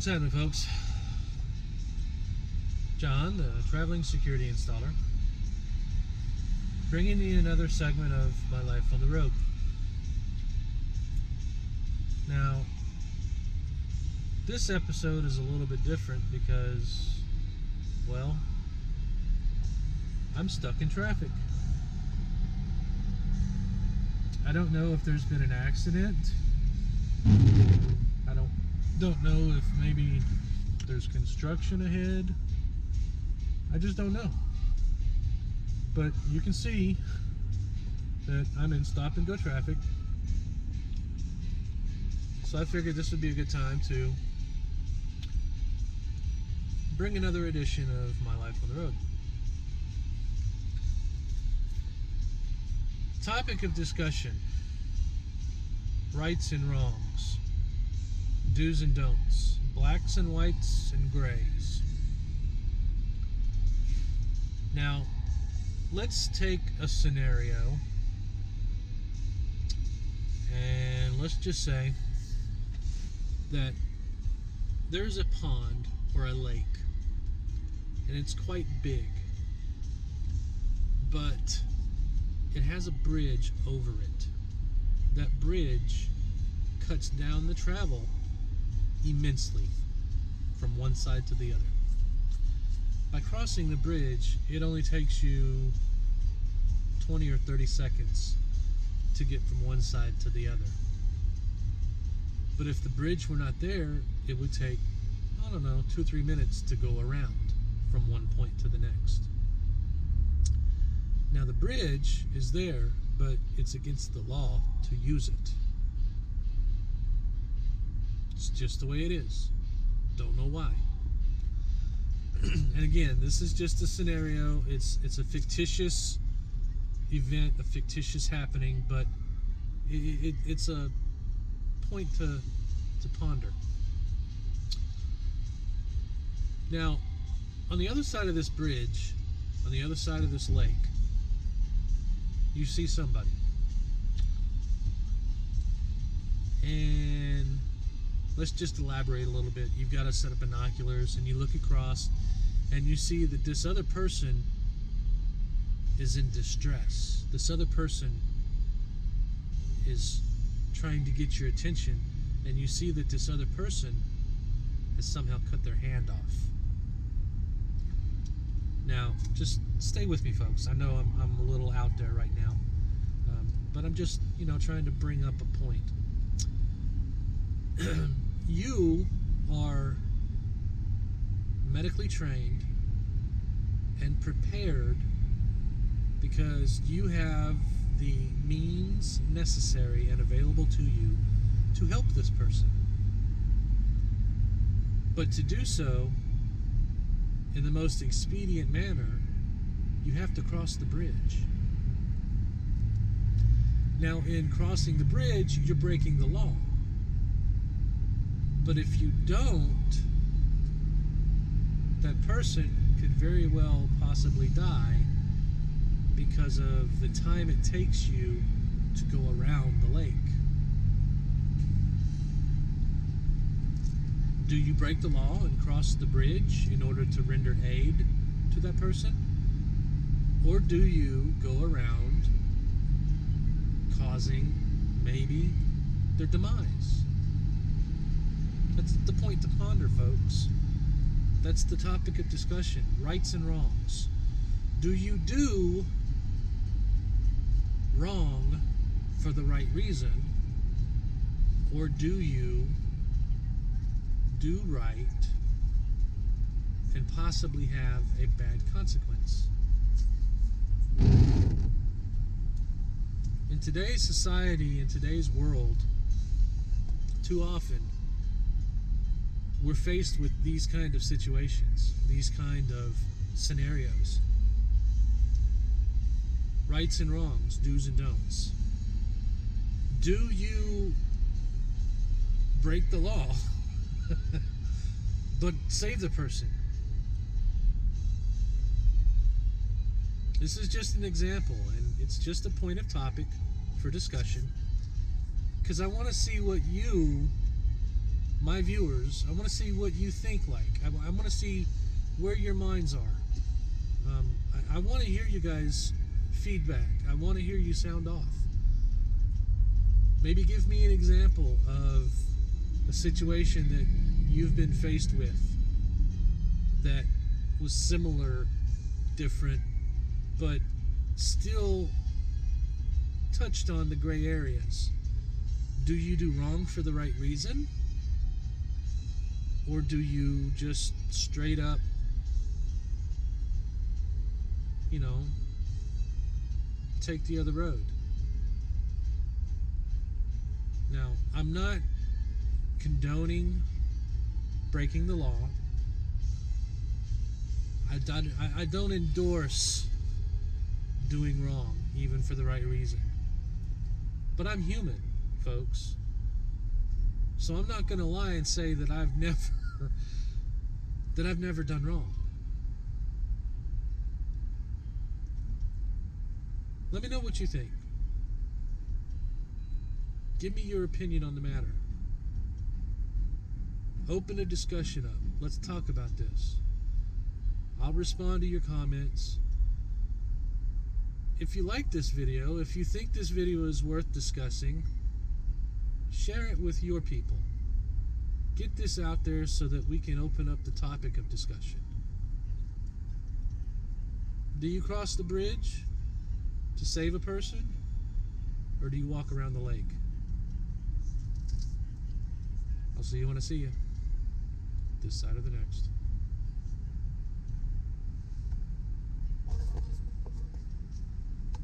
What's happening, folks? John, the traveling security installer, bringing you another segment of my life on the road. Now, this episode is a little bit different because, well, I'm stuck in traffic. I don't know if there's been an accident. I don't know if maybe there's construction ahead. I just don't know. But you can see that I'm in stop and go traffic. So I figured this would be a good time to bring another edition of My Life on the Road. Topic of discussion: rights and wrongs, do's and don'ts, blacks and whites and grays. Now, let's take a scenario and let's just say that there's a pond or a lake and it's quite big, but it has a bridge over it. That bridge cuts down the travel immensely from one side to the other. By crossing the bridge, it only takes you 20 or 30 seconds to get from one side to the other. But if the bridge were not there, it would take, 2 or 3 minutes to go around from one point to the next. Now the bridge is there, but it's against the law to use it. It's just the way it is. Don't know why. And again, this is just a scenario. It's a fictitious event, a fictitious happening, but it's a point to ponder. Now, on the other side of this bridge, on the other side of this lake, you see somebody. And let's just elaborate a little bit. You've got to set up binoculars and you look across and you see that this other person is in distress. This other person is trying to get your attention, and you see that this other person has somehow cut their hand off. Now, just stay with me, folks. I know I'm a little out there right now, but I'm just, trying to bring up a point. You are medically trained and prepared because you have the means necessary and available to you to help this person. But to do so in the most expedient manner, you have to cross the bridge. Now, in crossing the bridge, you're breaking the law. But if you don't, that person could very well possibly die because of the time it takes you to go around the lake. Do you break the law and cross the bridge in order to render aid to that person? Or do you go around causing maybe their demise? That's the point to ponder, folks. That's the topic of discussion. Rights and wrongs. Do you do wrong for the right reason? Or do you do right and possibly have a bad consequence? In today's society, in today's world, too often we're faced with these kind of situations, these kind of scenarios. Rights and wrongs, do's and don'ts. Do you break the law but save the person? This is just an example, and it's just a point of topic for discussion, because I want to see what you my viewers, I want to see what you think like. I want to see where your minds are. I want to hear you guys' feedback. I want to hear you sound off. Maybe give me an example of a situation that you've been faced with that was similar, different, but still touched on the gray areas. Do you do wrong for the right reason? Or do you just straight up, take the other road? Now, I'm not condoning breaking the law. I don't endorse doing wrong, even for the right reason. But I'm human, folks. So I'm not going to lie and say that I've never done wrong. Let me know what you think. Give me your opinion on the matter. Open a discussion up. Let's talk about this. I'll respond to your comments. If you like this video, if you think this video is worth discussing, share it with your people. Get this out there so that we can open up the topic of discussion. Do you cross the bridge to save a person, or do you walk around the lake? I'll see you when I see you. This side or the next.